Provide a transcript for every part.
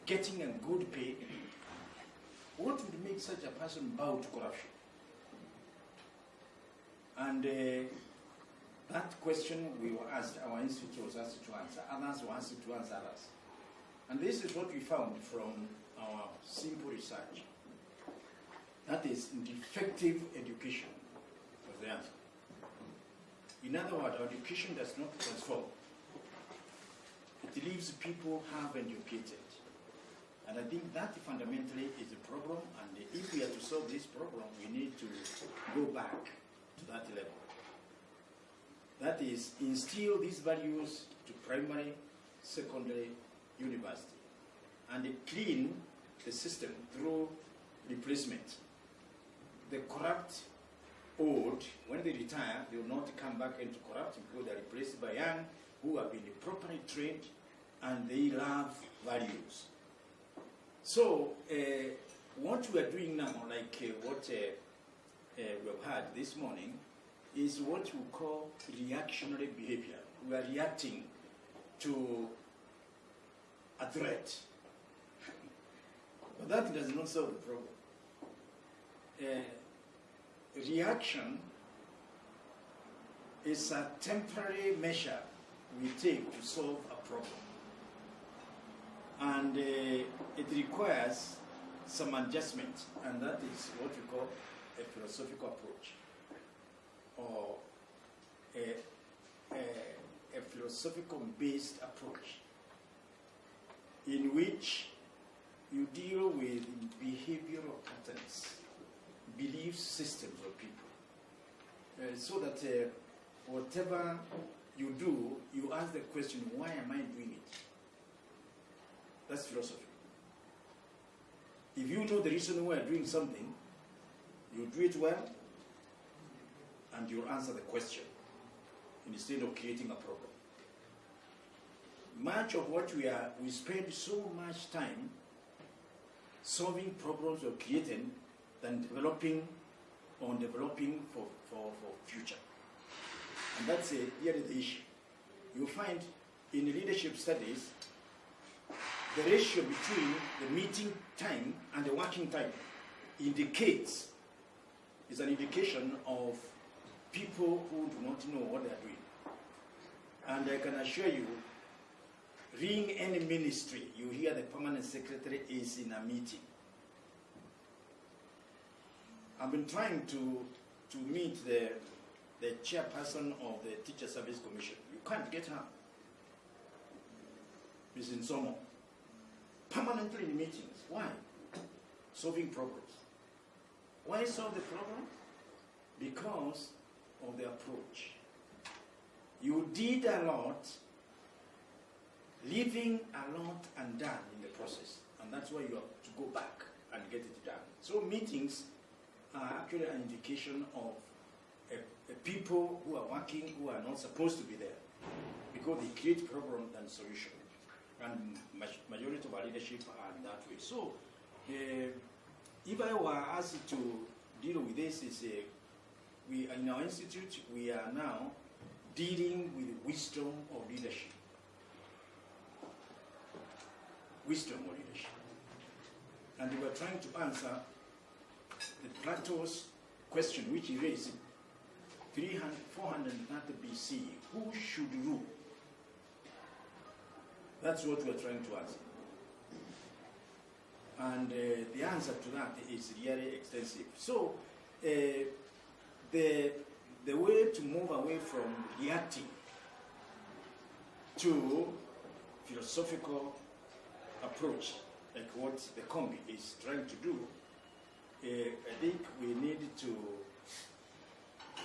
getting a good pay, what would make such a person bow to corruption? And that question we were asked, our institute was asked to answer, others were asked to answer others. And this is what we found from our simple research. That is, defective education was the answer. In other words, our education does not transform. It leaves people half-educated. And I think that fundamentally is the problem, and if we are to solve this problem, we need to go back to that level. That is, instill these values to primary, secondary, university, and clean the system through replacement. The corrupt old, when they retire, they will not come back into corrupt because they are replaced by young who have been properly trained and they love values. So, what we are doing now, like what we have had this morning, is what we call reactionary behavior. We are reacting to a threat. But that does not solve the problem. Reaction is a temporary measure we take to solve a problem. And it requires some adjustment, and that is what we call a philosophical approach, or a philosophical-based approach, in which you deal with behavioral patterns, belief systems of people, so that whatever you do, you ask the question, why am I doing it? That's philosophy. If you know the reason why you're doing something, you do it well, and you'll answer the question instead of creating a problem. Much of what we spend so much time solving problems or creating than developing for future. And that's really the issue. You find in leadership studies, the ratio between the meeting time and the working time is an indication of people who do not know what they are doing. And I can assure you, ring any ministry, you hear the permanent secretary is in a meeting. I've been trying to meet the chairperson of the Teacher Service Commission. You can't get her. Ms. Nsomo. Permanently in meetings. Why? Solving problems. Why solve the problem? Because of the approach. You did a lot, leaving a lot undone in the process. And that's why you have to go back and get it done. So meetings are actually an indication of people who are working who are not supposed to be there, because they create problem and solution. And majority of our leadership are that way. So, if I were asked to deal with this, we in our institute we are now dealing with wisdom of leadership. Wisdom of leadership, and we were trying to answer the Plato's question, which he raised 430 BC. Who should rule? That's what we're trying to answer. And the answer to that is really extensive. So the way to move away from reacting to philosophical approach, like what the combi is trying to do, I think we need to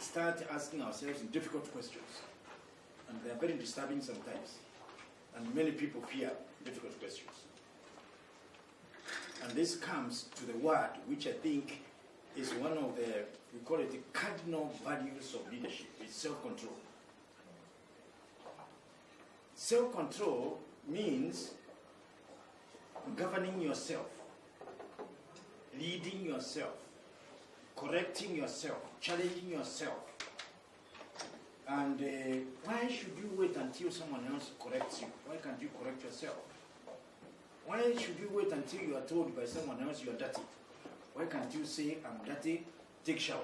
start asking ourselves difficult questions. And they are very disturbing sometimes. And many people fear difficult questions. And this comes to the word, which I think is one of the, we call it the cardinal values of leadership. It's self-control. Self-control means governing yourself, leading yourself, correcting yourself, challenging yourself. And why should you wait until someone else corrects you? Why can't you correct yourself? Why should you wait until you are told by someone else you are dirty? Why can't you say, I'm dirty, take shower?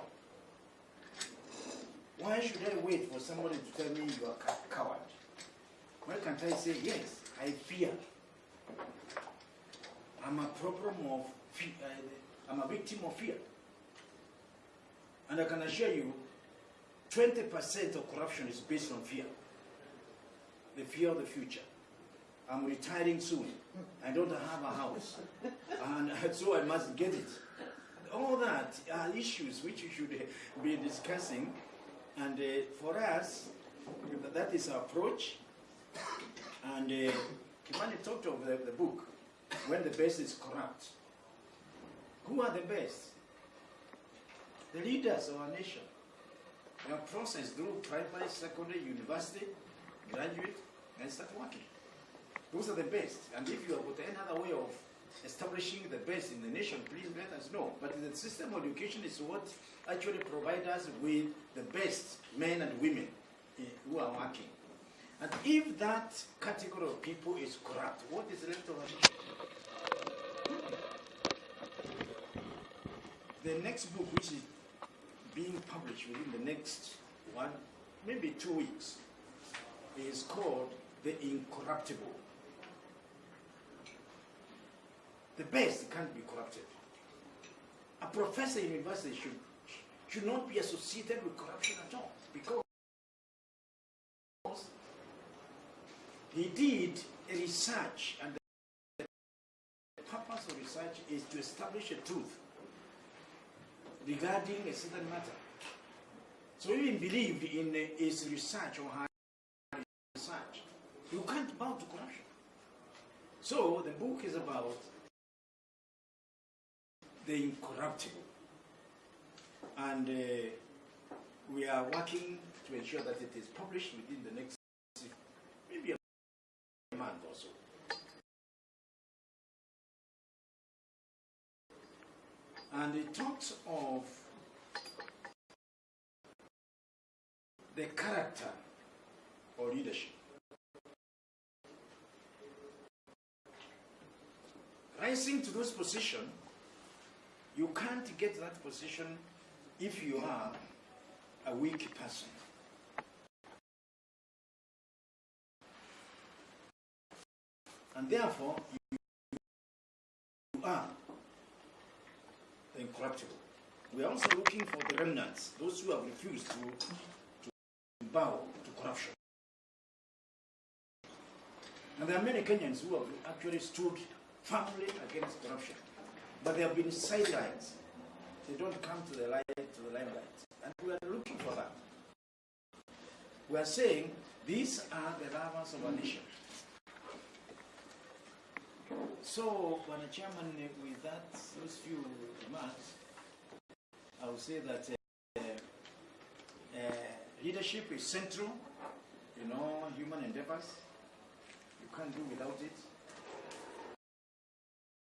Why should I wait for somebody to tell me you are a coward? Why can't I say, yes, I fear. I'm a problem of fear. I'm a victim of fear. And I can assure you, 20% of corruption is based on fear. The fear of the future. I'm retiring soon. I don't have a house. And so I must get it. All that are issues which we should be discussing. And for us, that is our approach. And Kimani talked of the book, When the Best is Corrupt. Who are the best? The leaders of our nation. They are processed through primary, secondary, university, graduate, and start working. Those are the best. And if you have got any other way of establishing the best in the nation, please let us know. But the system of education is what actually provides us with the best men and women who are working. And if that category of people is corrupt, what is left of our nation? The next book, which is being published within the next maybe 2 weeks, is called The Incorruptible. The best can't be corrupted. A professor in university should not be associated with corruption at all, because he did a research, and the purpose of research is to establish a truth regarding a certain matter. So even believed in his research or her research, you can't bow to corruption. So the book is about the incorruptible. And we are working to ensure that it is published within the next maybe a month or so. And it talks of the character or leadership. Rising to those positions, you can't get that position if you are a weak person. And therefore, you are incorruptible. We are also looking for the remnants, those who have refused to bow to corruption. And there are many Kenyans who have actually stood firmly against corruption, but they have been sidelines. They don't come to the limelight. And we are looking for that. We are saying these are the lovers of our nation. So, Mr. Chairman, with those few remarks, I would say that leadership is central in all human endeavors. You can't do without it.